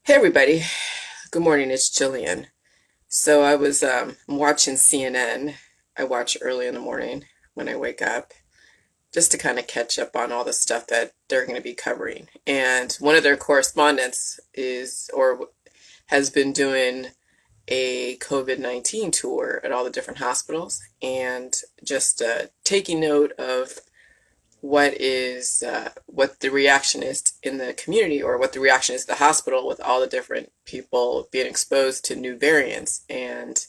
Hey everybody, good morning, it's Jillian. So I was watching CNN. I watch early in the morning when I wake up just to kind of catch up on all the stuff that they're going to be covering. And one of their correspondents has been doing a COVID-19 tour at all the different hospitals and just taking note of what the reaction is in the community, or what the reaction is to the hospital with all the different people being exposed to new variants, and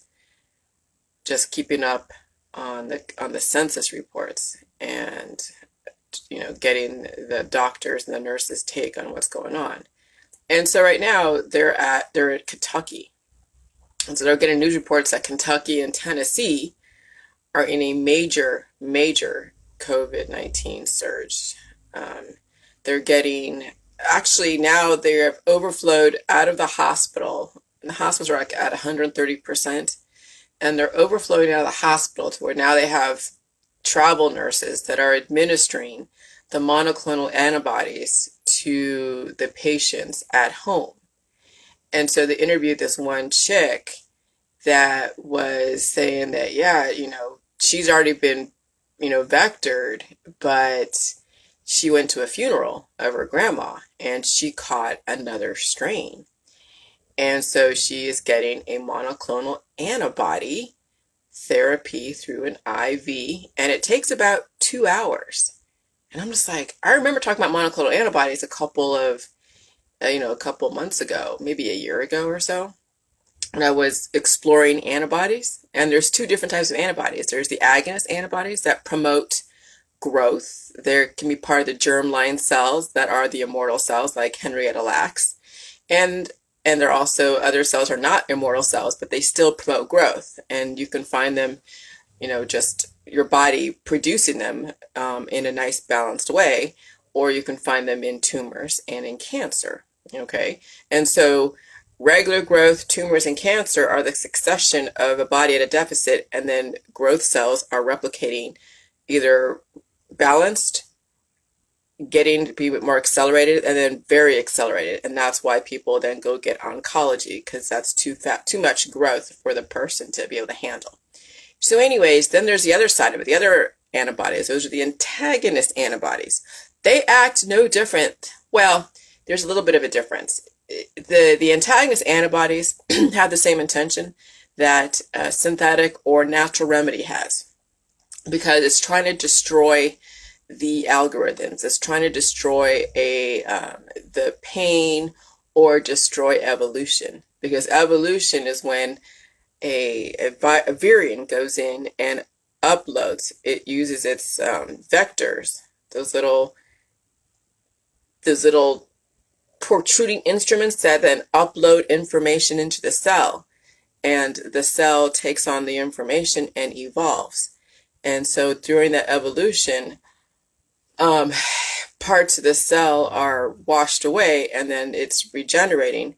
just keeping up on the census reports, and getting the doctors and the nurses take on what's going on. And so right now they're at Kentucky, and so they're getting news reports that Kentucky and Tennessee are in a major COVID-19 surge. Um, they're getting, actually now they have overflowed out of the hospital. And the hospitals are like at 130%, and they're overflowing out of the hospital to where now they have travel nurses that are administering the monoclonal antibodies to the patients at home. And so they interviewed this one chick that was saying that, yeah, she's already been, vectored, but she went to a funeral of her grandma and she caught another strain. And so she is getting a monoclonal antibody therapy through an IV, and it takes about 2 hours. And I'm just like, I remember talking about monoclonal antibodies a couple months ago, maybe a year ago or so. And I was exploring antibodies, and there's two different types of antibodies. There's the agonist antibodies that promote growth. There can be part of the germline cells that are the immortal cells, like Henrietta Lacks, and there are also other cells are not immortal cells, but they still promote growth, and you can find them, just your body producing them in a nice balanced way, or you can find them in tumors and in cancer. Okay, and so regular growth, tumors, and cancer are the succession of a body at a deficit, and then growth cells are replicating either balanced, getting to be more accelerated, and then very accelerated. And that's why people then go get oncology, because that's too much growth for the person to be able to handle. So anyways, then there's the other side of it, the other antibodies. Those are the antagonist antibodies. They act no different. Well, there's a little bit of a difference. The antagonist antibodies have the same intention that a synthetic or natural remedy has, because it's trying to destroy the algorithms. It's trying to destroy the pain, or destroy evolution, because evolution is when a variant goes in and uploads. It uses its vectors, those little protruding instruments that then upload information into the cell, and the cell takes on the information and evolves. And so during that evolution, parts of the cell are washed away, and then it's regenerating,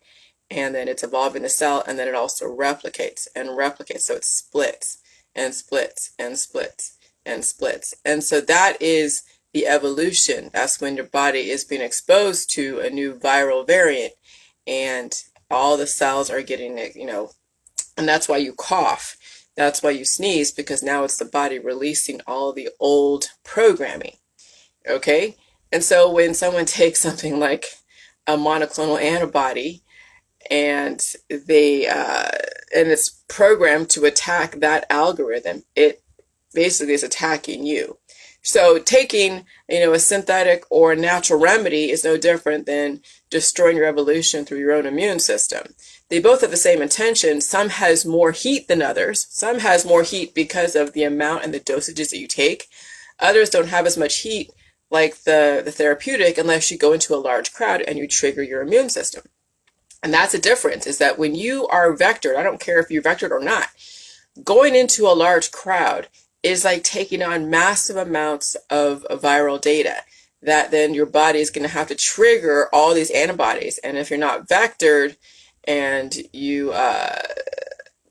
and then it's evolving the cell, and then it also replicates and replicates. So it splits and splits and splits and splits. And so that is the evolution. That's when your body is being exposed to a new viral variant, and all the cells are getting it, and that's why you cough. That's why you sneeze, because now it's the body releasing all the old programming. Okay? And so when someone takes something like a monoclonal antibody, and it's programmed to attack that algorithm, it basically is attacking you. So taking, a synthetic or natural remedy is no different than destroying your evolution through your own immune system. They both have the same intention. Some has more heat than others. Some has more heat because of the amount and the dosages that you take. Others don't have as much heat, like the therapeutic, unless you go into a large crowd and you trigger your immune system. And that's the difference, is that when you are vectored, I don't care if you're vectored or not, going into a large crowd is like taking on massive amounts of viral data that then your body is going to have to trigger all these antibodies. And if you're not vectored, and you are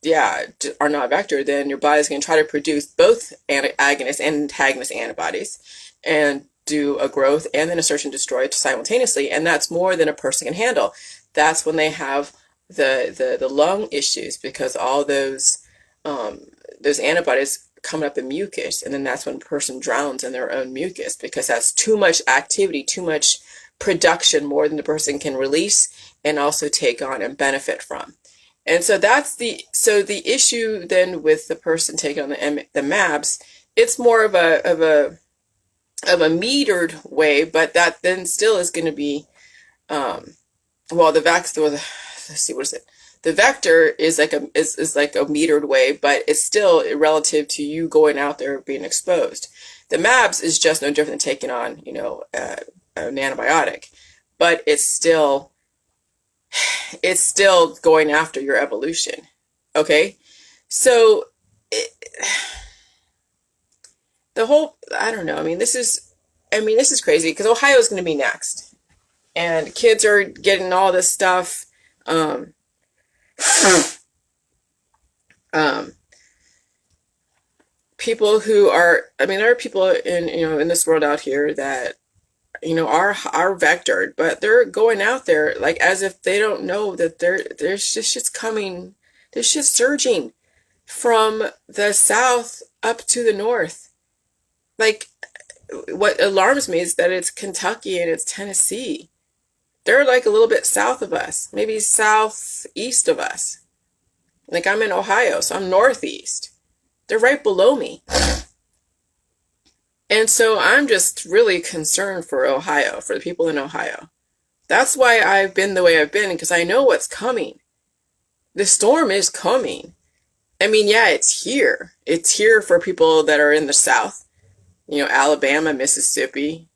not vectored, then your body's going to try to produce both agonist and antagonist antibodies and do a growth and then a search and destroy simultaneously, and that's more than a person can handle. That's when they have the lung issues, because all those antibodies coming up in mucus, and then that's when a person drowns in their own mucus, because that's too much activity, too much production, more than the person can release and also take on and benefit from. And so that's the issue then with the person taking on the MABS. It's more of a metered way, but that then still is going to be let's see, what is it? The vector is like a metered way, but it's still relative to you going out there being exposed. The MABS is just no different than taking on, an antibiotic, but it's still going after your evolution. Okay, so I don't know. I mean, this is crazy, because Ohio is going to be next, and kids are getting all this stuff. People who are, there are people in this world out here that, are vectored, but they're going out there like as if they don't know that there's just shit's coming, there's shit surging from the south up to the north. Like, what alarms me is that it's Kentucky and it's Tennessee. They're like a little bit south of us, maybe southeast of us. Like, I'm in Ohio, so I'm northeast. They're right below me. And so I'm just really concerned for Ohio, for the people in Ohio. That's why I've been the way I've been, because I know what's coming. The storm is coming. Yeah, it's here. It's here for people that are in the south. Alabama, Mississippi,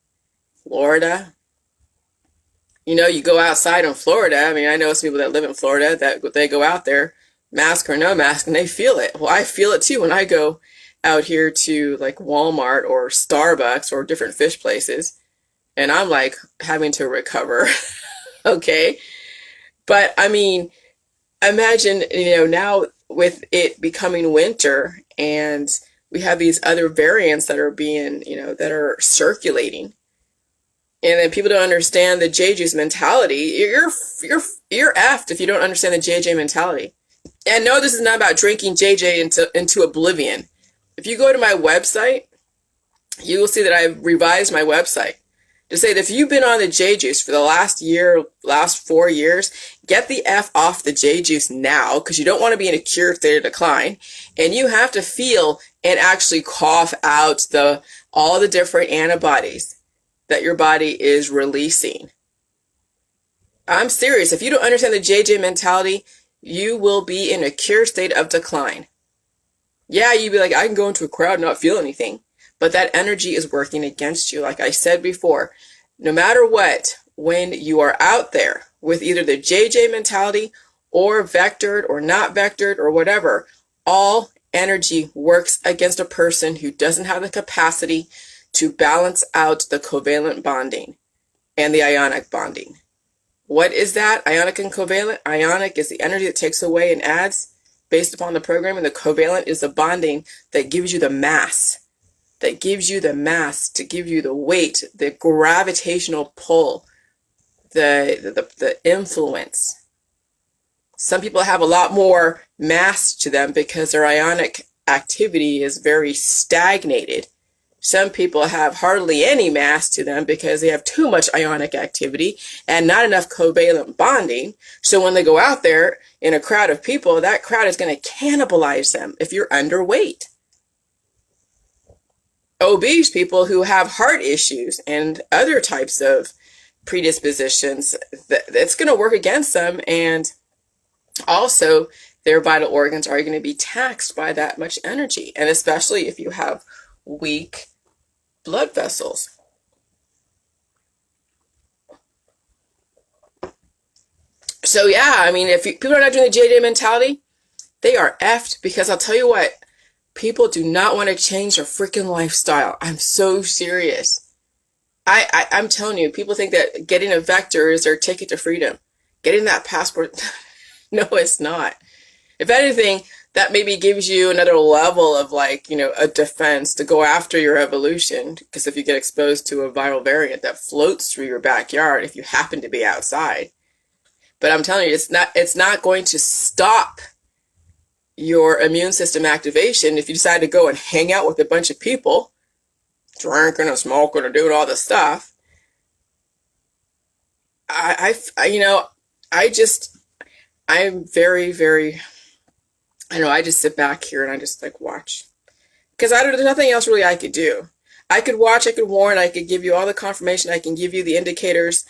Florida. You go outside in Florida. I know some people that live in Florida that they go out there, mask or no mask, and they feel it. Well, I feel it too when I go out here to like Walmart or Starbucks or different fish places, and I'm like having to recover. Okay. But imagine, now with it becoming winter and we have these other variants that are being, that are circulating. And then people don't understand the JayJay's mentality. You're effed if you don't understand the JayJay mentality. And no, this is not about drinking JayJay into oblivion. If you go to my website, you will see that I've revised my website to say that if you've been on the JayJay for the last 4 years, get the F off the JayJay now, because you don't want to be in a cure state of decline, and you have to feel and actually cough out all the different antibodies that your body is releasing. I'm serious. If you don't understand the JayJay mentality, you will be in a cure state of decline. Yeah, you'd be like, I can go into a crowd and not feel anything. But that energy is working against you. Like I said before, no matter what, when you are out there with either the JayJay mentality or vectored or not vectored or whatever, all energy works against a person who doesn't have the capacity to balance out the covalent bonding and the ionic bonding. What is that? Ionic and covalent? Ionic is the energy that takes away and adds based upon the programming. The covalent is the bonding that gives you the mass. That gives you the mass to give you the weight, the gravitational pull, the influence. Some people have a lot more mass to them because their ionic activity is very stagnated. Some people have hardly any mass to them because they have too much ionic activity and not enough covalent bonding. So when they go out there in a crowd of people, that crowd is going to cannibalize them if you're underweight. Obese people who have heart issues and other types of predispositions, it's going to work against them, and also their vital organs are going to be taxed by that much energy, and especially if you have weak blood vessels. So yeah, if people are not doing the JayJay mentality, they are effed, because I'll tell you what, people do not want to change their freaking lifestyle. I'm so serious. I'm telling you, people think that getting a vector is their ticket to freedom. Getting that passport, no, it's not. If anything, that maybe gives you another level of like, a defense to go after your evolution. Because if you get exposed to a viral variant that floats through your backyard, if you happen to be outside, but I'm telling you, it's not going to stop your immune system activation if you decide to go and hang out with a bunch of people, drinking and smoking and doing all this stuff. I'm very, very, I just sit back here and I just like watch. Because there's nothing else really I could do. I could watch, I could warn, I could give you all the confirmation, I can give you the indicators.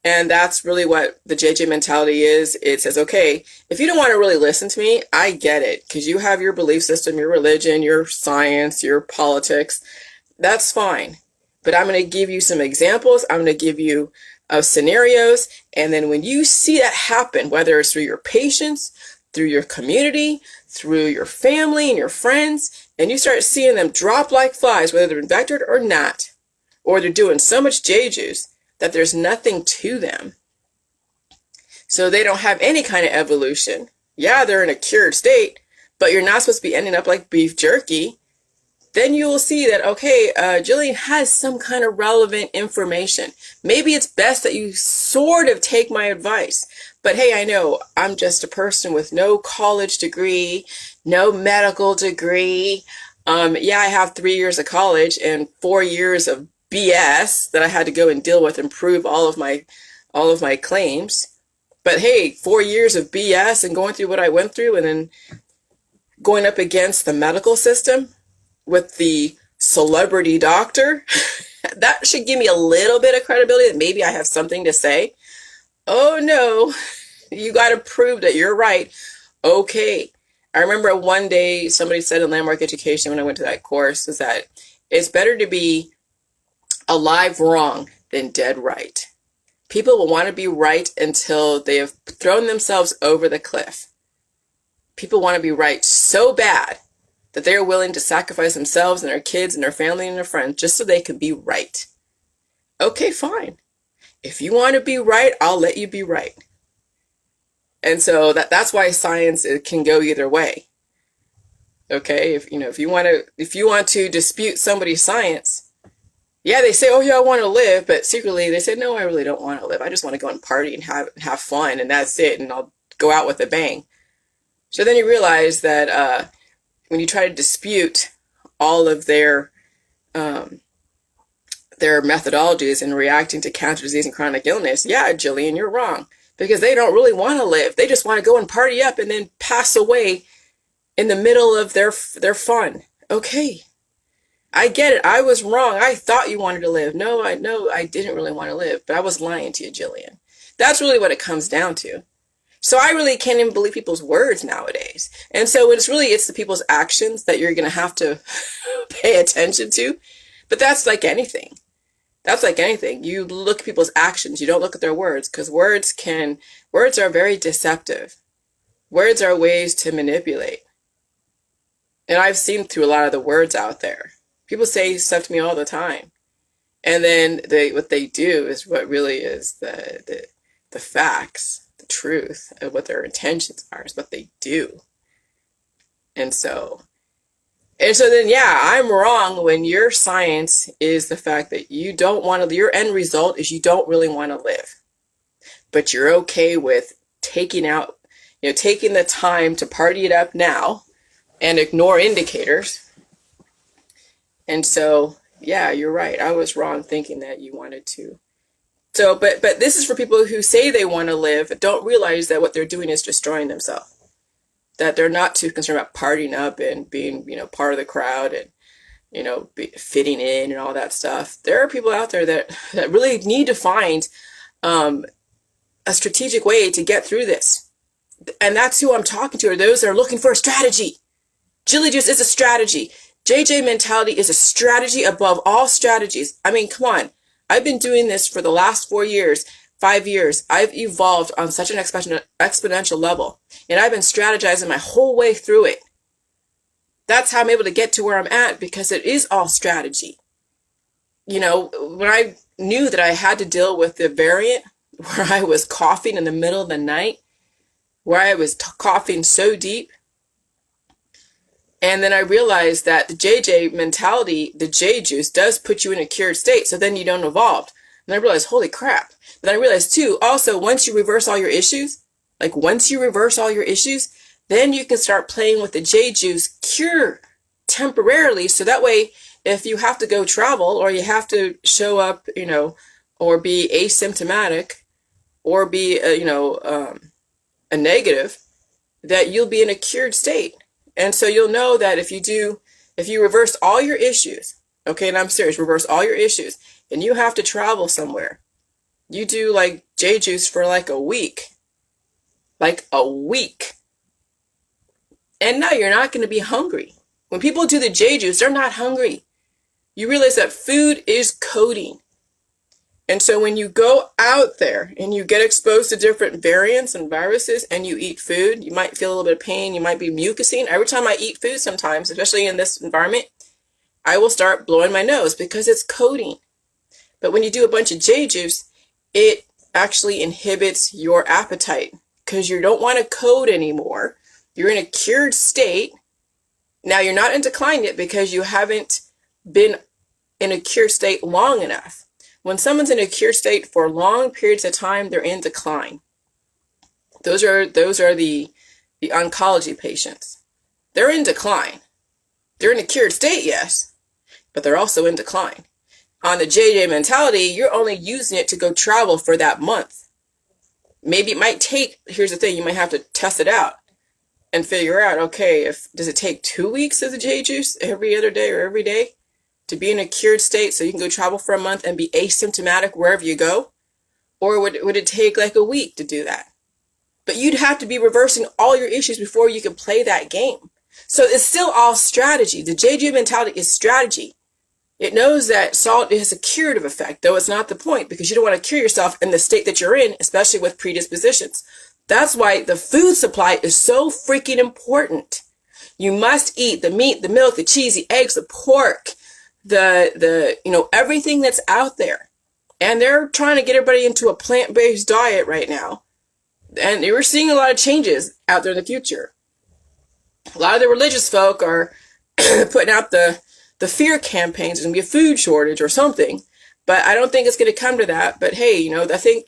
And that's really what the JayJay mentality is. It says, okay, if you don't want to really listen to me, I get it. Because you have your belief system, your religion, your science, your politics. That's fine. But I'm going to give you some examples. I'm going to give you scenarios. And then when you see that happen, whether it's through your patients, through your community, through your family and your friends, and you start seeing them drop like flies, whether they're infected or not, or they're doing so much J juice that there's nothing to them. So they don't have any kind of evolution. Yeah, they're in a cured state, but you're not supposed to be ending up like beef jerky. Then you will see that, okay, Jillian has some kind of relevant information. Maybe it's best that you sort of take my advice. But hey, I know I'm just a person with no college degree, no medical degree. Yeah, I have 3 years of college and 4 years of BS that I had to go and deal with and prove all of my claims. But hey, 4 years of BS and going through what I went through and then going up against the medical system with the celebrity doctor, that should give me a little bit of credibility that maybe I have something to say. Oh no, you got to prove that you're right. Okay. I remember one day somebody said in Landmark Education when I went to that course is that it's better to be alive wrong than dead right. People will want to be right until they have thrown themselves over the cliff. People want to be right so bad that they are willing to sacrifice themselves and their kids and their family and their friends just so they can be right. Okay, fine. If you want to be right, I'll let you be right. And so that's why science, it can go either way. Okay, if you want to dispute somebody's science, yeah, they say, oh yeah, I want to live, but secretly they say, no, I really don't want to live. I just want to go and party and have fun, and that's it, and I'll go out with a bang. So then you realize that when you try to dispute all of their methodologies in reacting to cancer, disease, and chronic illness, yeah, Jillian, you're wrong. Because they don't really want to live. They just want to go and party up and then pass away in the middle of their fun. Okay, I get it. I was wrong. I thought you wanted to live. No, I didn't really want to live, but I was lying to you, Jillian. That's really what it comes down to. So I really can't even believe people's words nowadays. And so it's the people's actions that you're going to have to pay attention to. But that's like anything. That's like anything. You look at people's actions. You don't look at their words, because words are very deceptive. Words are ways to manipulate. And I've seen through a lot of the words out there. People say stuff to me all the time. And then what they do is what really is the facts, the truth of what their intentions are, is what they do. And so then, yeah, I'm wrong when your science is the fact that you don't want to, your end result is you don't really want to live. But you're okay with taking the time to party it up now and ignore indicators. And so, yeah, you're right. I was wrong thinking that you wanted to. So, but this is for people who say they want to live, but don't realize that what they're doing is destroying themselves. That they're not too concerned about partying up and being, part of the crowd and, fitting in and all that stuff. There are people out there that really need to find a strategic way to get through this. And that's who I'm talking to, are those that are looking for a strategy. Jilly Juice is a strategy. JayJay mentality is a strategy above all strategies. I mean, come on. I've been doing this for the last 4 years. 5 years, I've evolved on such an exponential level, and I've been strategizing my whole way through it. That's how I'm able to get to where I'm at, because it is all strategy. When I knew that I had to deal with the variant where I was coughing in the middle of the night, where I was coughing so deep, And then I realized that the JayJay mentality, the J juice, does put you in a cured state. So then you don't evolve. And I realized, holy crap. But then I realized too, also, once you reverse all your issues, then you can start playing with the J juice cure temporarily. So that way, if you have to go travel or you have to show up, or be asymptomatic or be, a negative, that you'll be in a cured state. And so you'll know that if you reverse all your issues, okay, and I'm serious, reverse all your issues, and you have to travel somewhere, you do like J juice for like a week. And now you're not going to be hungry. When people do the J juice, they're not hungry. You realize that food is coding. And so when you go out there and you get exposed to different variants and viruses and you eat food, you might feel a little bit of pain. You might be mucusing. Every time I eat food sometimes, especially in this environment, I will start blowing my nose because it's coding. But when you do a bunch of J juice, it actually inhibits your appetite because you don't want to code anymore. You're in a cured state. Now you're not in decline yet because you haven't been in a cured state long enough. When someone's in a cured state for long periods of time, they're in decline. Those are the oncology patients. They're in decline. They're in a cured state, yes, but they're also in decline. On the JayJay mentality, you're only using it to go travel for that month. Maybe it might take, here's the thing, you might have to test it out and figure out, okay, does it take 2 weeks of the J juice every other day or every day to be in a cured state so you can go travel for a month and be asymptomatic wherever you go? Or would it take like a week to do that? But you'd have to be reversing all your issues before you can play that game. So it's still all strategy. The JayJay mentality is strategy. It knows that salt has a curative effect, though it's not the point, because you don't want to cure yourself in the state that you're in, especially with predispositions. That's why the food supply is so freaking important. You must eat the meat, the milk, the cheese, the eggs, the pork, the everything that's out there. And they're trying to get everybody into a plant-based diet right now. And we're seeing a lot of changes out there in the future. A lot of the religious folk are putting out the fear campaigns. There's going to be a food shortage or something. But I don't think it's going to come to that. But hey, I think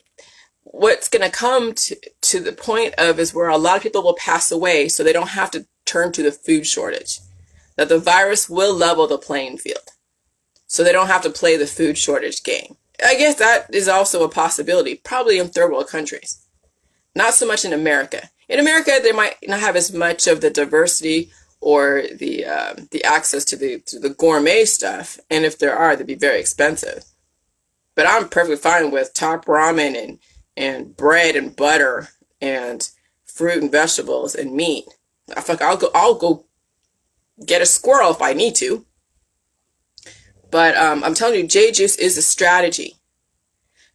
what's going to come to the point of is where a lot of people will pass away so they don't have to turn to the food shortage. That the virus will level the playing field. So they don't have to play the food shortage game. I guess that is also a possibility, probably in third world countries. Not so much in America. In America, they might not have as much of the diversity or the access to the gourmet stuff. And if there are, they'd be very expensive. But I'm perfectly fine with top ramen and bread and butter and fruit and vegetables and meat. I'll go get a squirrel if I need to. But I'm telling you, J juice is a strategy.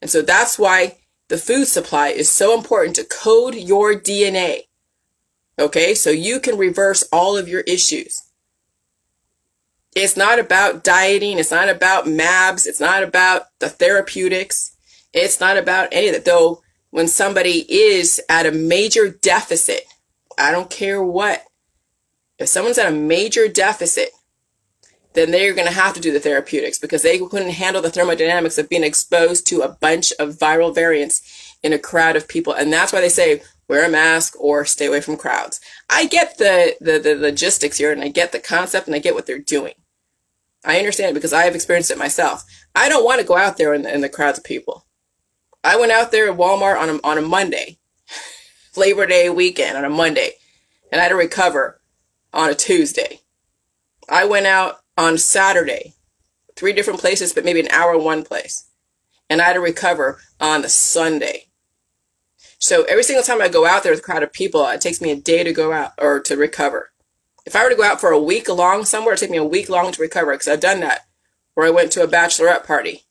And so that's why the food supply is so important to code your DNA. Okay, so you can reverse all of your issues. It's not about dieting. It's not about MABS. It's not about the therapeutics. It's not about any of that. Though when somebody is at a major deficit, I don't care what. If someone's at a major deficit, then they're going to have to do the therapeutics because they couldn't handle the thermodynamics of being exposed to a bunch of viral variants in a crowd of people. And that's why they say, wear a mask or stay away from crowds. I get the logistics here, and I get the concept, and I get what they're doing. I understand it because I have experienced it myself. I don't want to go out there in the crowds of people. I went out there at Walmart on a Monday, Labor Day weekend on a Monday, and I had to recover on a Tuesday. I went out on Saturday, 3 different places, but maybe an hour in one place. And I had to recover on the Sunday. So every single time I go out there with a crowd of people, it takes me a day to go out or to recover. If I were to go out for a week long somewhere, it'd take me a week long to recover because I've done that. Where I went to a bachelorette party.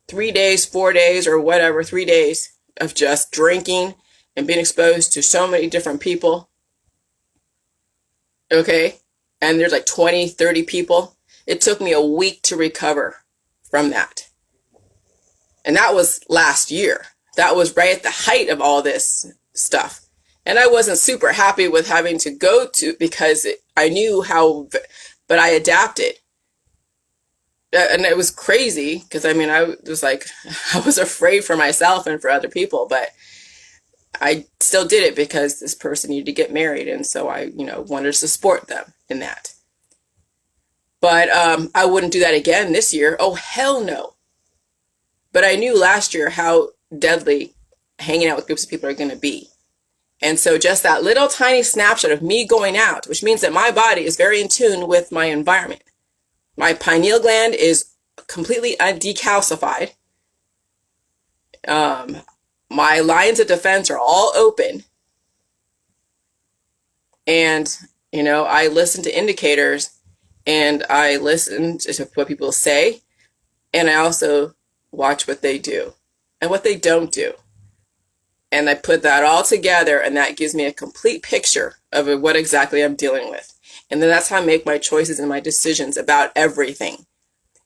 3 days, 4 days, or whatever, 3 days of just drinking and being exposed to so many different people. Okay? And there's like 20, 30 people. It took me a week to recover from that. And that was last year. That was right at the height of all this stuff. And I wasn't super happy with having to go to because I knew how, but I adapted. And it was crazy because I mean, I was like, I was afraid for myself and for other people, but I still did it because this person needed to get married. And so I, wanted to support them in that. But I wouldn't do that again this year. Oh, hell no. But I knew last year how deadly hanging out with groups of people are going to be. And so just that little tiny snapshot of me going out, which means that my body is very in tune with my environment. My pineal gland is completely undecalcified. My lines of defense are all open. And, I listen to indicators and I listen to what people say. And I also watch what they do and what they don't do. And I put that all together, and that gives me a complete picture of what exactly I'm dealing with. And then that's how I make my choices and my decisions about everything.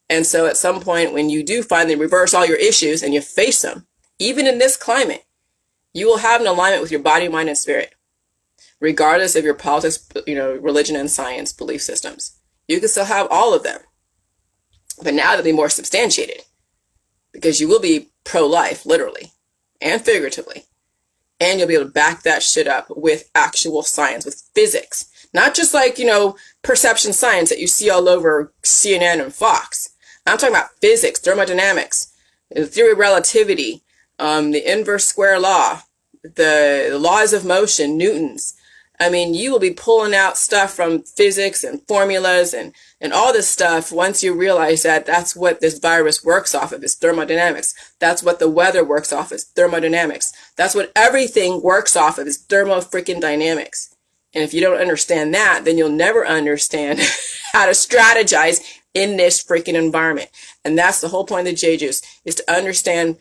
And so at some point, when you do finally reverse all your issues and you face them, even in this climate, you will have an alignment with your body, mind, and spirit, regardless of your politics, religion and science belief systems. You can still have all of them. But now they'll be more substantiated because you will be pro-life, literally and figuratively. And you'll be able to back that shit up with actual science, with physics. Not just like, perception science that you see all over CNN and Fox. I'm talking about physics, thermodynamics, the theory of relativity, the inverse square law, the laws of motion, Newton's. I mean, you will be pulling out stuff from physics and formulas and all this stuff once you realize that that's what this virus works off of, is thermodynamics. That's what the weather works off of, is thermodynamics. That's what everything works off of, is thermo-freaking dynamics. And if you don't understand that, then you'll never understand how to strategize in this freaking environment. And that's the whole point of the JayJay, is to understand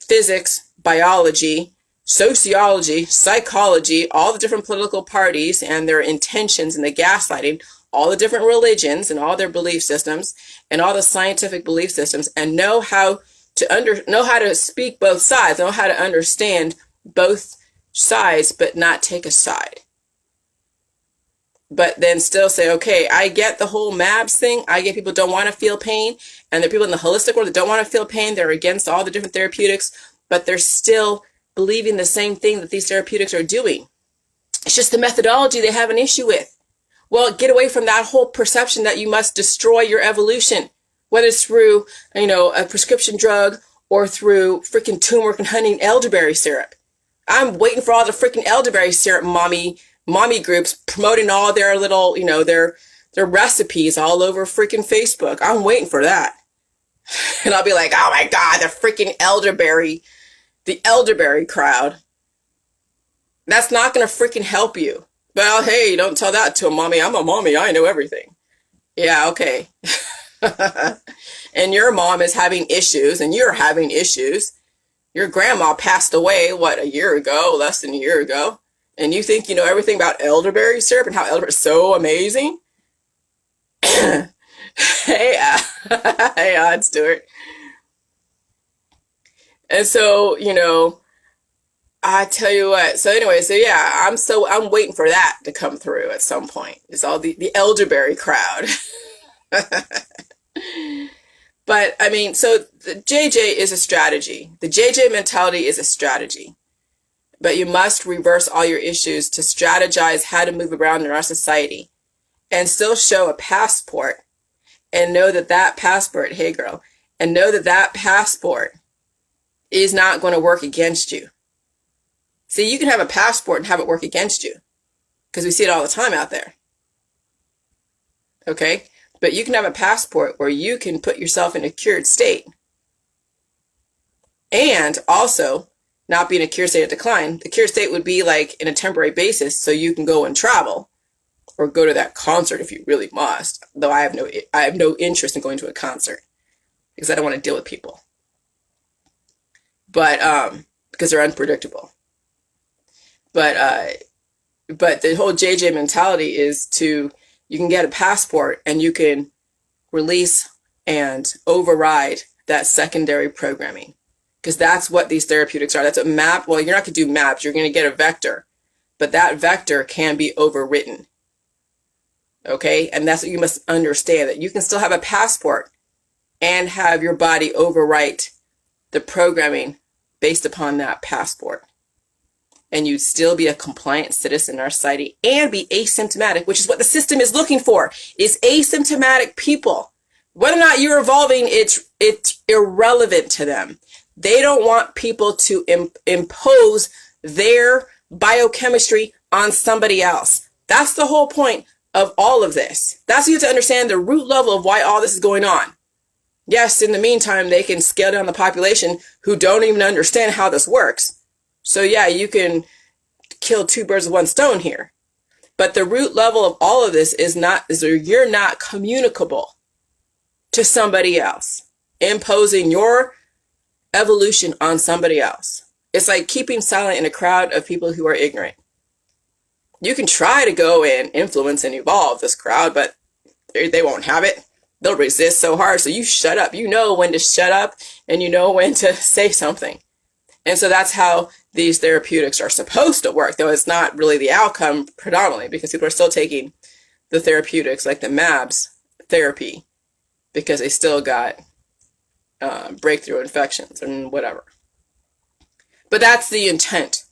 physics, biology, sociology, psychology, all the different political parties and their intentions and the gaslighting, all the different religions and all their belief systems and all the scientific belief systems, and know how to speak both sides, know how to understand both sides, but not take a side. But then still say, okay, I get the whole MABS thing. I get people don't want to feel pain, and there are people in the holistic world that don't want to feel pain. They're against all the different therapeutics, but they're still believing the same thing that these therapeutics are doing. It's just the methodology they have an issue with. Well, get away from that whole perception that you must destroy your evolution, whether it's through, a prescription drug or through freaking turmeric and honey and elderberry syrup. I'm waiting for all the freaking elderberry syrup mommy groups promoting all their little, their recipes all over freaking Facebook. I'm waiting for that. And I'll be like, oh my God, the freaking the elderberry crowd. That's not going to freaking help you. Well, hey, don't tell that to a mommy. I'm a mommy. I know everything. Yeah, okay. And your mom is having issues and you're having issues. Your grandma passed away, a year ago, less than a year ago. And you think you know everything about elderberry syrup and how elderberry is so amazing? Hey, hey, Odd Stewart. And so, I tell you what. So anyway, yeah, I'm waiting for that to come through at some point. It's all the elderberry crowd. But I mean, so the JayJay is a strategy. The JayJay mentality is a strategy. But you must reverse all your issues to strategize how to move around in our society and still show a passport and know that passport, hey girl, and know that passport is not going to work against you. See, you can have a passport and have it work against you because we see it all the time out there. Okay? But you can have a passport where you can put yourself in a cured state and also not be in a cured state of decline. The cured state would be like in a temporary basis so you can go and travel or go to that concert if you really must. Though I have no interest in going to a concert because I don't want to deal with people. But because they're unpredictable. But the whole JayJay mentality is you can get a passport and you can release and override that secondary programming. Because that's what these therapeutics are. That's what well, you're not going to do MABS. You're going to get a vector. But that vector can be overwritten. Okay? And that's what you must understand, that you can still have a passport and have your body overwrite the programming based upon that passport. And you'd still be a compliant citizen in our society and be asymptomatic, which is what the system is looking for, is asymptomatic people. Whether or not you're evolving, it's irrelevant to them. They don't want people to impose their biochemistry on somebody else. That's the whole point of all of this. That's you have to understand the root level of why all this is going on. Yes, in the meantime, they can scale down the population who don't even understand how this works. So yeah, you can kill two birds with one stone here. But the root level of all of this is you're not communicable to somebody else, imposing your evolution on somebody else. It's like keeping silent in a crowd of people who are ignorant. You can try to go and influence and evolve this crowd, but they won't have it. They'll resist so hard. So you shut up. You know when to shut up and you know when to say something. And so that's how these therapeutics are supposed to work, though it's not really the outcome predominantly, because people are still taking the therapeutics like the MABS therapy because they still got breakthrough infections and whatever. But that's the intent,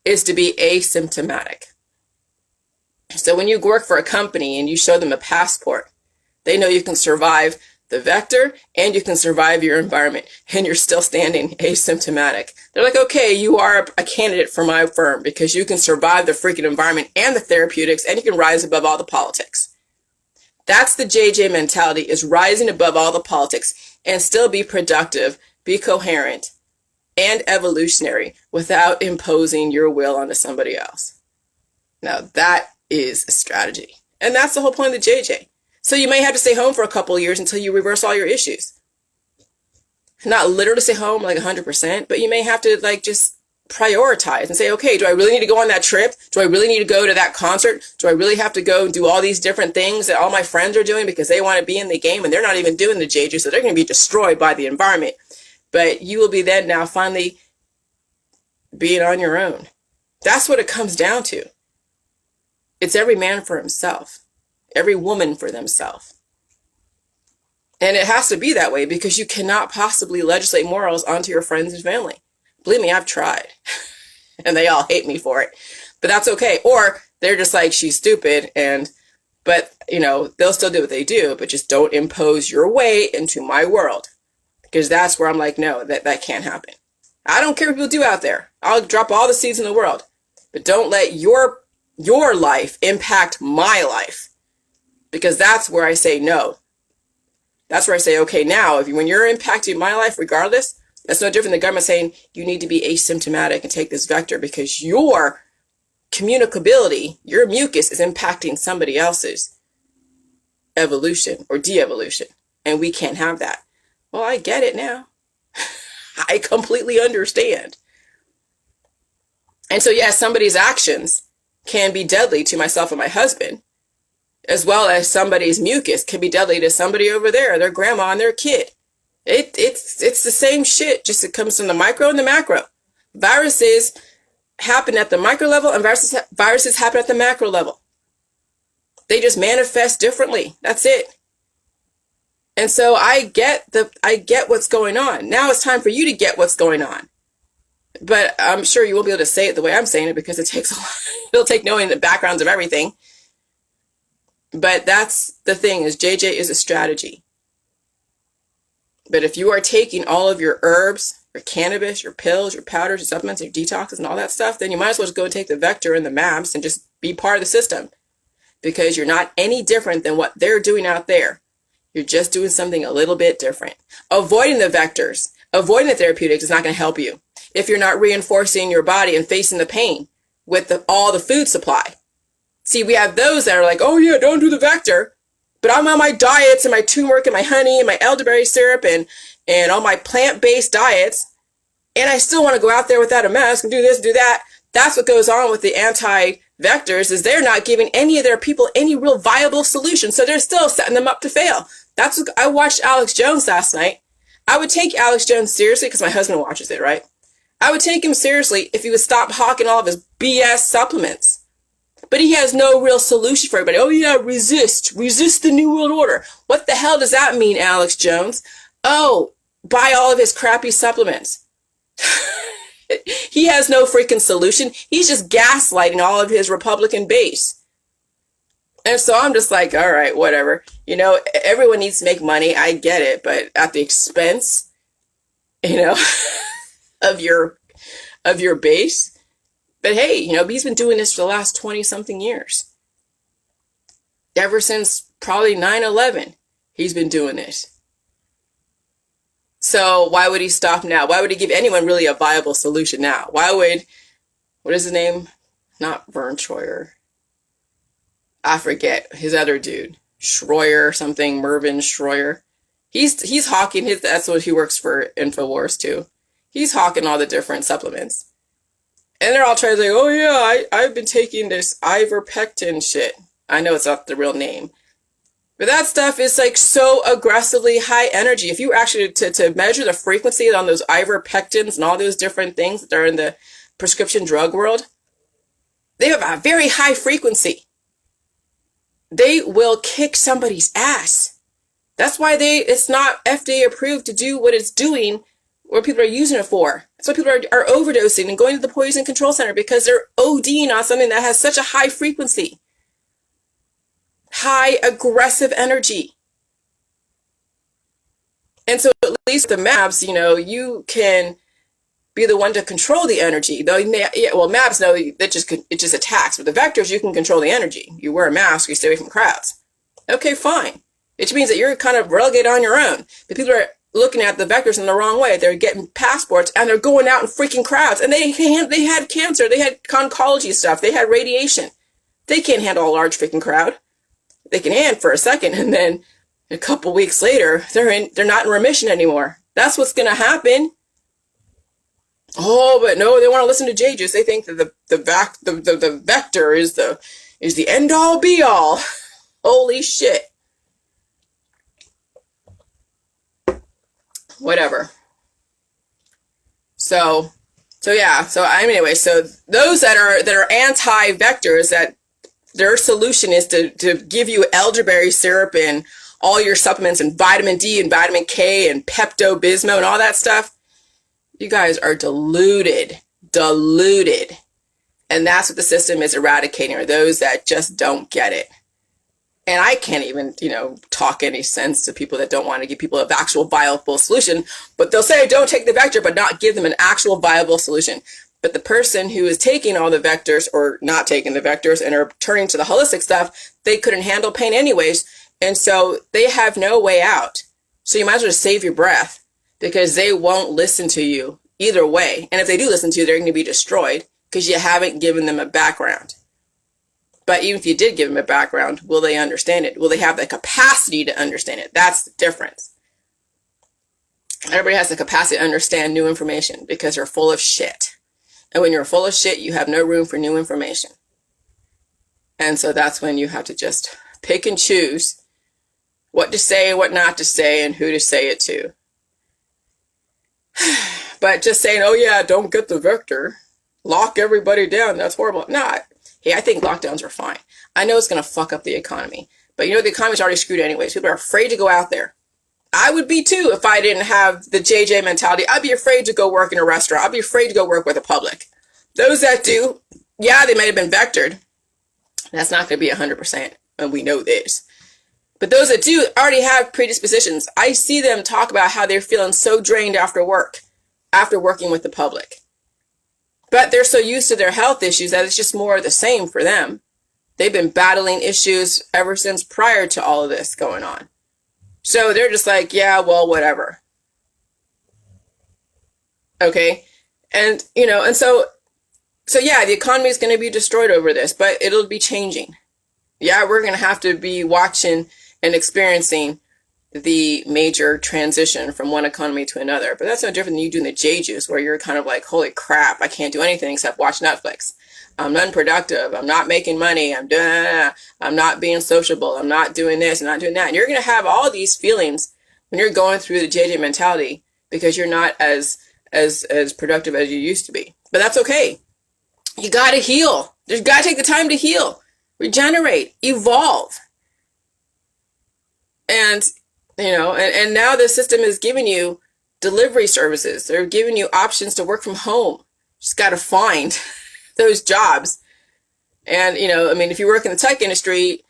is to be asymptomatic. So when you work for a company and you show them a passport, they know you can survive the vector and you can survive your environment and you're still standing asymptomatic. They're like, okay, you are a candidate for my firm because you can survive the freaking environment and the therapeutics and you can rise above all the politics. That's the JayJay mentality, is rising above all the politics and still be productive, be coherent, and evolutionary without imposing your will onto somebody else. Now that is a strategy. And that's the whole point of the JayJay. So you may have to stay home for a couple of years until you reverse all your issues. Not literally stay home like 100%, but you may have to like just prioritize and say, okay, do I really need to go on that trip? Do I really need to go to that concert? Do I really have to go and do all these different things that all my friends are doing because they want to be in the game and they're not even doing the JayJay, so they're going to be destroyed by the environment. But you will be then now finally being on your own. That's what it comes down to. It's every man for himself, every woman for themselves. And it has to be that way because you cannot possibly legislate morals onto your friends and family. Believe me, I've tried. And they all hate me for it. But that's okay. Or they're just like, she's stupid. But they'll still do what they do, but just don't impose your way into my world. Because that's where I'm like, no, that can't happen. I don't care what people do out there. I'll drop all the seeds in the world. But don't let your life impact my life. Because that's where I say no. That's where I say, okay, now, when you're impacting my life regardless, that's no different than the government saying you need to be asymptomatic and take this vector because your communicability, your mucus is impacting somebody else's evolution or de-evolution. And we can't have that. Well, I get it now. I completely understand. And so, yes, somebody's actions can be deadly to myself and my husband, as well as somebody's mucus can be deadly to somebody over there, their grandma and their kid. It's the same shit, just it comes from the micro and the macro. Viruses happen at the micro level and viruses happen at the macro level. They just manifest differently. That's it. And so I get what's going on. Now it's time for you to get what's going on. But I'm sure you won't be able to say it the way I'm saying it because it takes a lot. It'll take knowing the backgrounds of everything. But that's the thing, is JayJay is a strategy. But if you are taking all of your herbs, your cannabis, your pills, your powders, your supplements, your detoxes, and all that stuff, then you might as well just go and take the vector and the MABS and just be part of the system. Because you're not any different than what they're doing out there. You're just doing something a little bit different. Avoiding the vectors, avoiding the therapeutics is not going to help you if you're not reinforcing your body and facing the pain with all the food supply. See, we have those that are like, oh yeah, don't do the vector. But I'm on my diets and my turmeric and my honey and my elderberry syrup and all my plant-based diets. And I still want to go out there without a mask and do this and do that. That's what goes on with the anti-vectors, is they're not giving any of their people any real viable solution. So they're still setting them up to fail. That's what I watched Alex Jones last night. I would take Alex Jones seriously because my husband watches it, right? I would take him seriously if he would stop hawking all of his BS supplements. but he has no real solution for everybody. Oh yeah, resist the New World Order. What the hell does that mean, Alex Jones? Oh, buy all of his crappy supplements. He has no freaking solution. He's just gaslighting all of his Republican base. And so I'm just like, all right, whatever. You know, everyone needs to make money. I get it, but at the expense, you know, of your base. But hey, you know, he's been doing this for the last 20 something years. Ever since probably 9/11, he's been doing this. So why would he stop now? Why would he give anyone really a viable solution now? Why would, what is his name? Not Vern Troyer. I forget his other dude. Schroyer or something, Mervyn Schroyer. He's hawking his, that's what he works for InfoWars too. He's hawking all the different supplements. And they're all trying to say, oh yeah, I've been taking this ivermectin shit. I know it's not the real name. But that stuff is like so aggressively high energy. If you were actually to measure the frequency on those ivermectins and all those different things that are in the prescription drug world, they have a very high frequency. They will kick somebody's ass. That's why it's not FDA approved to do what it's doing, what people are using it for. That's why people are overdosing and going to the poison control center, because they're ODing on something that has such a high frequency. High aggressive energy. And so at least the MABS, you know, you can be the one to control the energy. Though, MABS, no, it just attacks. With the vectors, you can control the energy. You wear a mask, you stay away from crowds. Okay, fine. It means that you're kind of relegated on your own. The people are looking at the vectors in the wrong way. They're getting passports and they're going out in freaking crowds. And they had cancer, they had oncology stuff, they had radiation. They can't handle a large freaking crowd. They can hand for a second, and then a couple weeks later, they're not in remission anymore. That's what's going to happen. Oh, but no, they want to listen to JayJay. They think that the vector is the end all be all. Holy shit. Whatever. So anyway, so those that are anti-vectors, that their solution is to give you elderberry syrup and all your supplements and vitamin D and vitamin K and Pepto-Bismol and all that stuff. You guys are deluded. And that's what the system is eradicating, are those that just don't get it. And I can't even, talk any sense to people that don't want to give people an actual viable solution. But they'll say, don't take the vector, but not give them an actual viable solution. But the person who is taking all the vectors or not taking the vectors and are turning to the holistic stuff, they couldn't handle pain anyways. And so they have no way out. So you might as well just save your breath, because they won't listen to you either way. And if they do listen to you, they're going to be destroyed because you haven't given them a background. But even if you did give them a background, will they understand it? Will they have the capacity to understand it? That's the difference. Everybody has the capacity to understand new information because they're full of shit. And when you're full of shit, you have no room for new information. And so that's when you have to just pick and choose what to say, what not to say, and who to say it to. But just saying, oh yeah, don't get the vector, lock everybody down, that's horrible. No, hey, I think lockdowns are fine. I know it's going to fuck up the economy. But the economy's already screwed anyways. People are afraid to go out there. I would be too if I didn't have the JayJay mentality. I'd be afraid to go work in a restaurant. I'd be afraid to go work with the public. Those that do, yeah, they might have been vectored. That's not going to be 100%, and we know this. But those that do already have predispositions. I see them talk about how they're feeling so drained after work, after working with the public. But they're so used to their health issues that it's just more of the same for them. They've been battling issues ever since prior to all of this going on. So they're just like, yeah, well, whatever. Okay. And, and so yeah, the economy is going to be destroyed over this, but it'll be changing. Yeah, we're going to have to be watching and experiencing the major transition from one economy to another. But that's no different than you doing the JayJay, where you're kind of like, holy crap, I can't do anything except watch Netflix. I'm unproductive. I'm not making money. I'm not being sociable. I'm not doing this. I'm not doing that. And you're going to have all these feelings when you're going through the JayJay mentality, because you're not as productive as you used to be. But that's okay. You got to heal. You've got to take the time to heal, regenerate, evolve. And, and now the system is giving you delivery services. They're giving you options to work from home. Just got to find those jobs. And, if you work in the tech industry,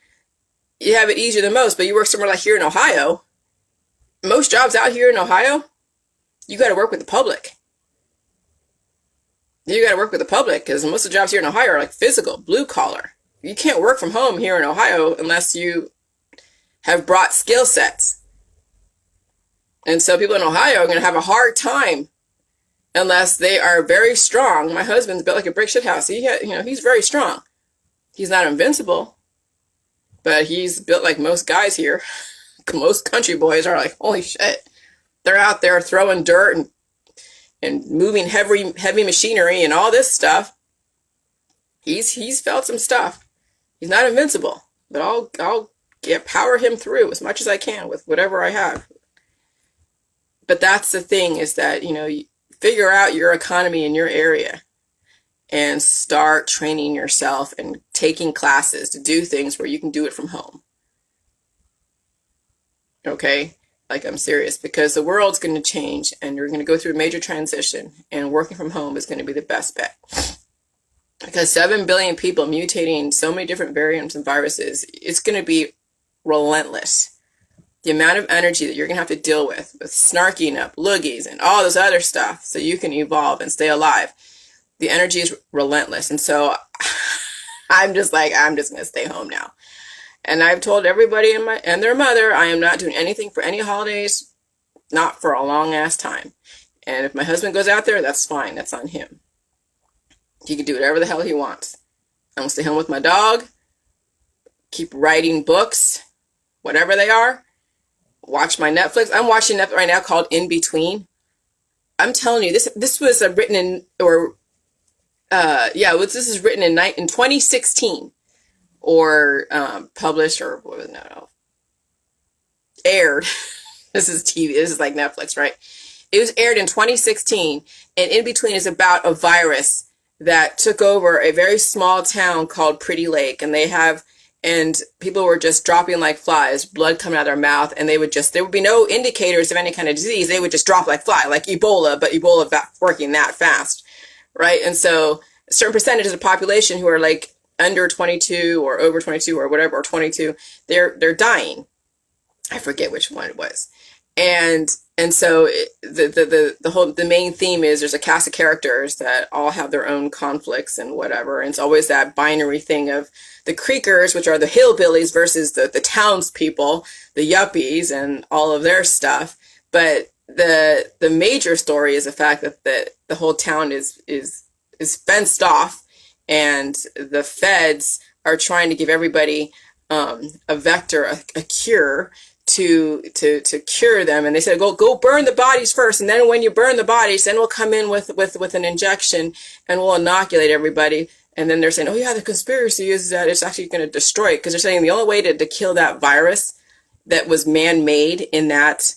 you have it easier than most, but you work somewhere like here in Ohio, most jobs out here in Ohio, you got to work with the public. You got to work with the public because most of the jobs here in Ohio are like physical, blue collar. You can't work from home here in Ohio unless you have brought skill sets. And so people in Ohio are going to have a hard time unless they are very strong. My husband's built like a brick shit house. He's very strong. He's not invincible, but he's built like most guys here. Most country boys are like, holy shit. They're out there throwing dirt and moving heavy machinery and all this stuff. He's felt some stuff. He's not invincible, but I'll power him through as much as I can with whatever I have. But that's the thing, is that, you figure out your economy in your area and start training yourself and taking classes to do things where you can do it from home. Okay? Like, I'm serious, because the world's going to change and you're going to go through a major transition, and working from home is going to be the best bet. Because 7 billion people mutating so many different variants and viruses, it's going to be relentless. The amount of energy that you're going to have to deal with snarking up loogies and all this other stuff so you can evolve and stay alive, the energy is relentless. And so I'm just going to stay home now. And I've told everybody and their mother, I am not doing anything for any holidays, not for a long ass time. And if my husband goes out there, that's fine. That's on him. He can do whatever the hell he wants. I'm going to stay home with my dog, keep writing books, whatever they are, watch my Netflix. I'm watching Netflix right now called In Between. I'm telling you, this was written in, this is written in 2016. Or published, or what was it? No, aired. This is TV. This is like Netflix, right? It was aired in 2016, and In Between is about a virus that took over a very small town called Pretty Lake, and people were just dropping like flies, blood coming out of their mouth, and there would be no indicators of any kind of disease. They would just drop like fly, like Ebola, but Ebola working that fast, right? And so a certain percentage of the population who are like under 22 or over 22 or whatever, or 22, they're dying. I forget which one it was. And so the main theme is there's a cast of characters that all have their own conflicts and whatever. And it's always that binary thing of the creekers, which are the hillbillies, versus the townspeople, the yuppies and all of their stuff. But the major story is the fact that the whole town is fenced off, and the feds are trying to give everybody a vector, a cure to cure them. And they said, go burn the bodies first, and then when you burn the bodies, then we'll come in with an injection and we'll inoculate everybody. And then they're saying, oh yeah, the conspiracy is that it's actually going to destroy it, because they're saying the only way to kill that virus that was man-made in that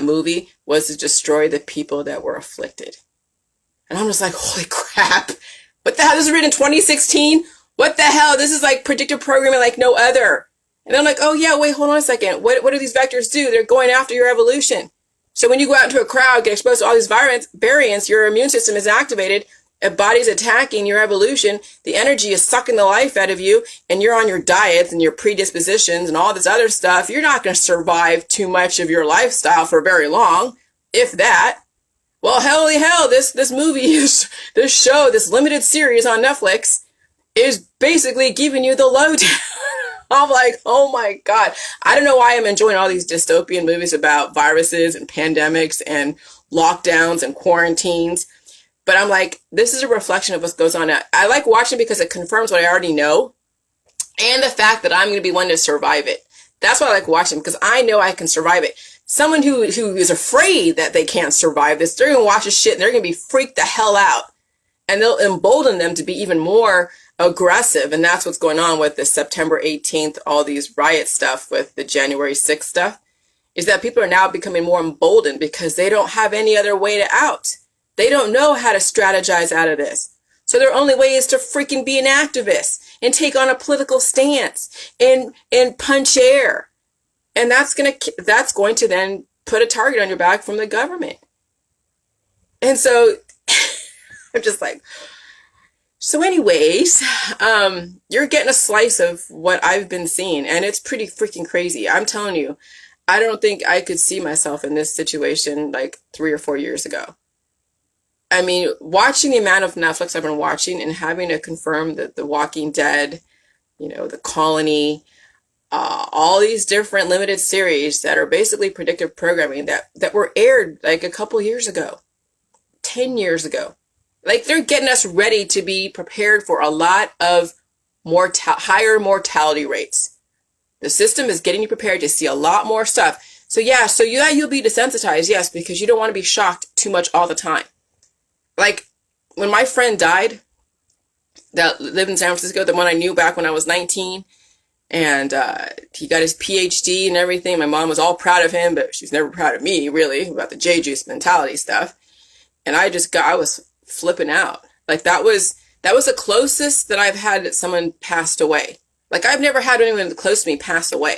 movie was to destroy the people that were afflicted. And I'm just like, holy crap. What the hell? This is written in 2016? What the hell? This is like predictive programming like no other. And I'm like, oh yeah, wait, hold on a second. What do these vectors do? They're going after your evolution. So when you go out into a crowd, get exposed to all these variants, your immune system is activated, a body's attacking your evolution, the energy is sucking the life out of you, and you're on your diets and your predispositions and all this other stuff. You're not going to survive too much of your lifestyle for very long, if that. Well, holy hell, this movie, this show, this limited series on Netflix is basically giving you the lowdown. I'm like, oh my God. I don't know why I'm enjoying all these dystopian movies about viruses and pandemics and lockdowns and quarantines. But I'm like, this is a reflection of what goes on. I like watching because it confirms what I already know, and the fact that I'm going to be one to survive it. That's why I like watching, because I know I can survive it. Someone who is afraid that they can't survive this, they're going to watch this shit and they're going to be freaked the hell out. And they'll embolden them to be even more aggressive. And that's what's going on with the September 18th, all these riot stuff with the January 6th stuff, is that people are now becoming more emboldened because they don't have any other way to out. They don't know how to strategize out of this. So their only way is to freaking be an activist and take on a political stance and punch air. And that's going to then put a target on your back from the government. And so I'm just like, so anyways, you're getting a slice of what I've been seeing, and it's pretty freaking crazy. I'm telling you, I don't think I could see myself in this situation like 3 or 4 years ago. I mean, watching the amount of Netflix I've been watching and having to confirm that The Walking Dead, The Colony, all these different limited series that are basically predictive programming that were aired like a couple years ago, 10 years ago. Like, they're getting us ready to be prepared for a lot of higher mortality rates. The system is getting you prepared to see a lot more stuff. So yeah, you'll be desensitized, yes, because you don't want to be shocked too much all the time. Like, when my friend died, that lived in San Francisco, the one I knew back when I was 19, and he got his PhD and everything. My mom was all proud of him, but she was never proud of me, really, about the J-juice mentality stuff. And I was flipping out. Like, that was the closest that I've had that someone passed away. Like, I've never had anyone close to me pass away.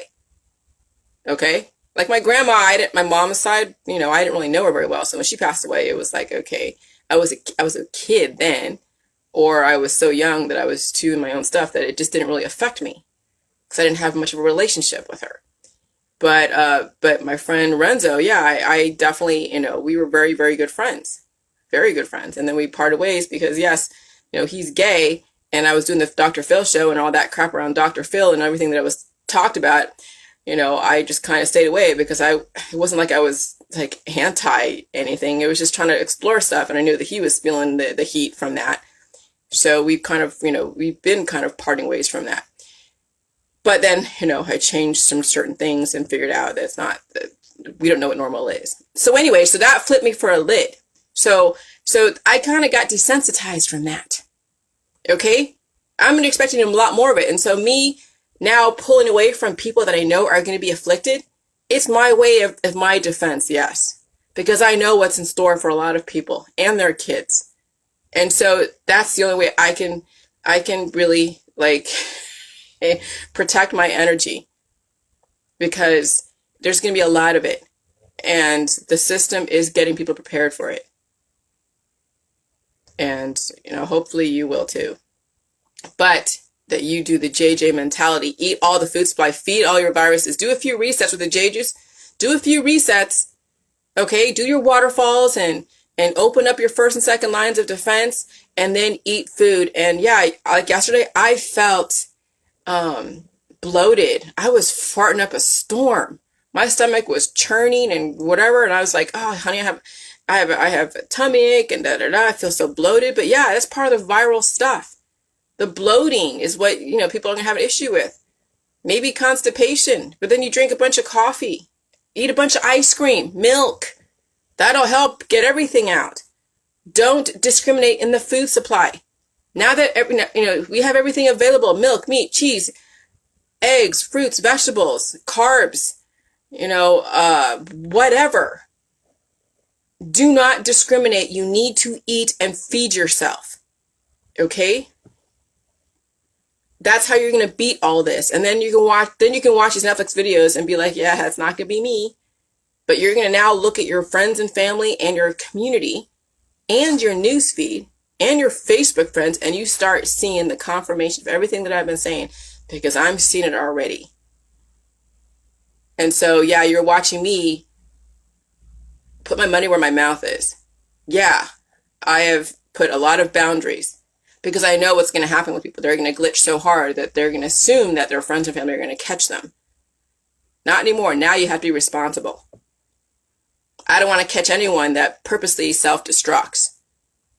Okay? Like, my grandma, my mom's side, I didn't really know her very well. So when she passed away, it was like, okay, I was a kid then, or I was so young that I was too in my own stuff that it just didn't really affect me because I didn't have much of a relationship with her. But my friend Renzo, yeah, I definitely, we were very, very good friends. Very good friends. And then we parted ways because, yes, he's gay, and I was doing the Dr. Phil show and all that crap around Dr. Phil and everything that was talked about. I just kind of stayed away because it wasn't like I was like anti anything. It was just trying to explore stuff, and I knew that he was feeling the heat from that. So we kind of, we've been kind of parting ways from that. But then, I changed some certain things and figured out that we don't know what normal is. So anyway, so that flipped me for a lid. So I kind of got desensitized from that. Okay? I'm expecting a lot more of it. And so me now pulling away from people that I know are going to be afflicted, it's my way of my defense, yes. Because I know what's in store for a lot of people and their kids. And so that's the only way I can really, like, protect my energy. Because there's going to be a lot of it. And the system is getting people prepared for it. And, hopefully you will too. But that you do the JayJay mentality, eat all the food supply, feed all your viruses, do a few resets with the J juice, do a few resets, okay? Do your waterfalls and open up your first and second lines of defense, and then eat food. And yeah, like yesterday, I felt bloated. I was farting up a storm. My stomach was churning and whatever, and I was like, oh, honey, I have a tummy ache and I feel so bloated. But yeah, that's part of the viral stuff. The bloating is what, people are going to have an issue with. Maybe constipation, but then you drink a bunch of coffee, eat a bunch of ice cream, milk. That'll help get everything out. Don't discriminate in the food supply. Now that, we have everything available, milk, meat, cheese, eggs, fruits, vegetables, carbs, whatever. Do not discriminate. You need to eat and feed yourself. Okay? That's how you're going to beat all this. And then you can watch these Netflix videos and be like, yeah, that's not going to be me. But you're going to now look at your friends and family and your community and your newsfeed and your Facebook friends, and you start seeing the confirmation of everything that I've been saying, because I'm seeing it already. And so, yeah, you're watching me put my money where my mouth is. Yeah, I have put a lot of boundaries. Because I know what's going to happen with people. They're going to glitch so hard that they're going to assume that their friends and family are going to catch them. Not anymore. Now you have to be responsible. I don't want to catch anyone that purposely self-destructs.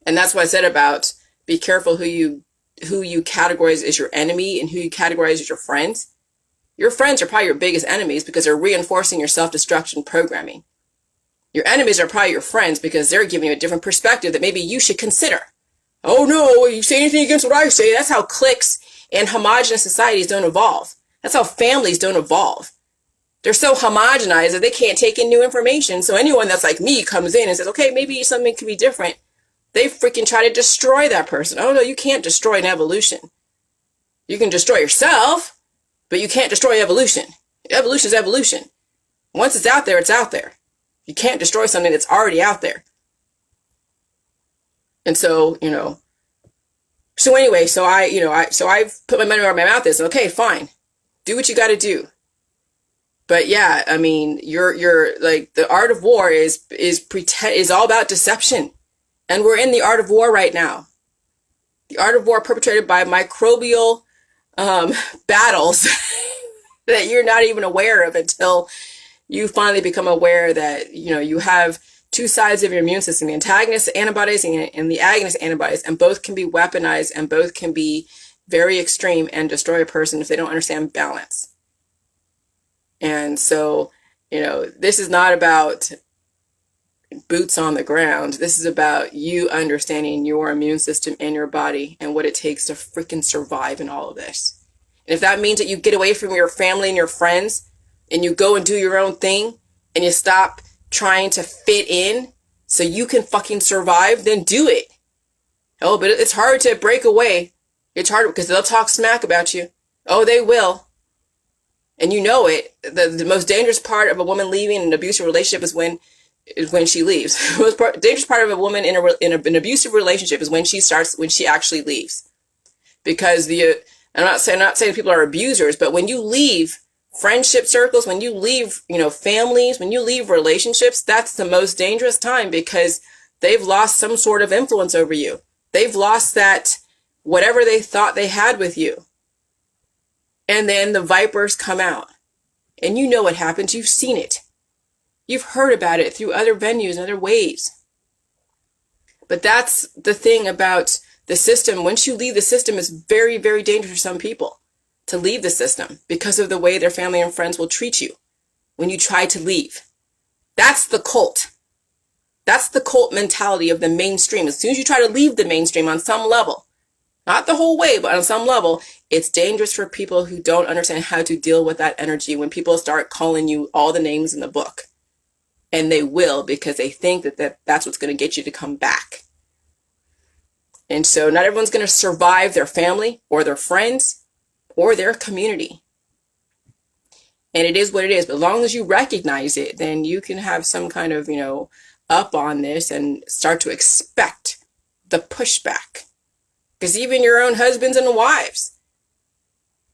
And that's what I said about be careful who you categorize as your enemy and who you categorize as your friends. Your friends are probably your biggest enemies because they're reinforcing your self-destruction programming. Your enemies are probably your friends because they're giving you a different perspective that maybe you should consider. Oh no, you say anything against what I say. That's how cliques and homogenous societies don't evolve. That's how families don't evolve. They're so homogenized that they can't take in new information. So anyone that's like me comes in and says, okay, maybe something could be different. They freaking try to destroy that person. Oh no, you can't destroy an evolution. You can destroy yourself, but you can't destroy evolution. Evolution is evolution. Once it's out there, it's out there. You can't destroy something that's already out there. And so, so anyway, so I've put my money where my mouth is. Okay, fine. Do what you got to do. But yeah, I mean, you're like, the art of war is all about deception. And we're in the art of war right now. The art of war perpetrated by microbial battles that you're not even aware of until you finally become aware that, you have two sides of your immune system, the antagonist antibodies and the agonist antibodies, and both can be weaponized and both can be very extreme and destroy a person if they don't understand balance. And so, this is not about boots on the ground. This is about you understanding your immune system and your body and what it takes to freaking survive in all of this. And if that means that you get away from your family and your friends and you go and do your own thing and you stop trying to fit in so you can fucking survive, then do it. Oh, but it's hard to break away. It's hard because they'll talk smack about you. Oh, they will. And you know it. The most dangerous part of a woman leaving an abusive relationship is when she leaves. The most dangerous part of a woman in an abusive relationship is when she actually leaves. Because I'm not saying people are abusers, but when you leave friendship circles, when you leave, families, when you leave relationships, that's the most dangerous time because they've lost some sort of influence over you. They've lost that whatever they thought they had with you. And then the vipers come out. And you know what happens. You've seen it. You've heard about it through other venues and other ways. But that's the thing about the system. Once you leave the system, it's very, very dangerous for some people to leave the system because of the way their family and friends will treat you when you try to leave. That's the cult. That's the cult mentality of the mainstream. As soon as you try to leave the mainstream on some level, not the whole way, but on some level, it's dangerous for people who don't understand how to deal with that energy when people start calling you all the names in the book. And they will because they think that's what's going to get you to come back. And so not everyone's going to survive their family or their friends or their community. And it is what it is. But as long as you recognize it, then you can have some kind of, up on this and start to expect the pushback. Because even your own husbands and wives,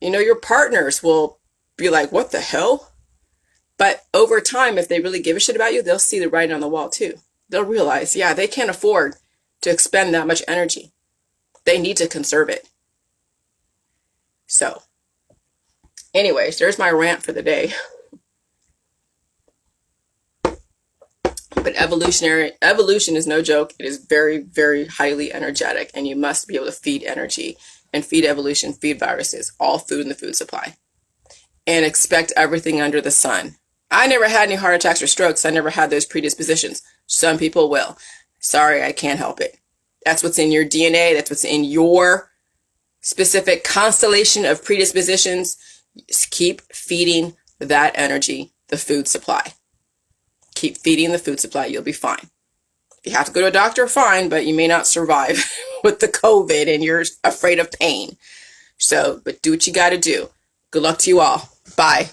your partners will be like, what the hell? But over time, if they really give a shit about you, they'll see the writing on the wall too. They'll realize, yeah, they can't afford to expend that much energy. They need to conserve it. So, anyways, there's my rant for the day. But evolution is no joke. It is very, very highly energetic, and you must be able to feed energy and feed evolution, feed viruses, all food in the food supply, and expect everything under the sun. I never had any heart attacks or strokes. I never had those predispositions. Some people will. Sorry, I can't help it. That's what's in your DNA. That's what's in your specific constellation of predispositions. Just keep feeding that energy, the food supply. Keep feeding the food supply. You'll be fine. If you have to go to a doctor, fine, but you may not survive with the COVID and you're afraid of pain. So, but do what you got to do. Good luck to you all. Bye.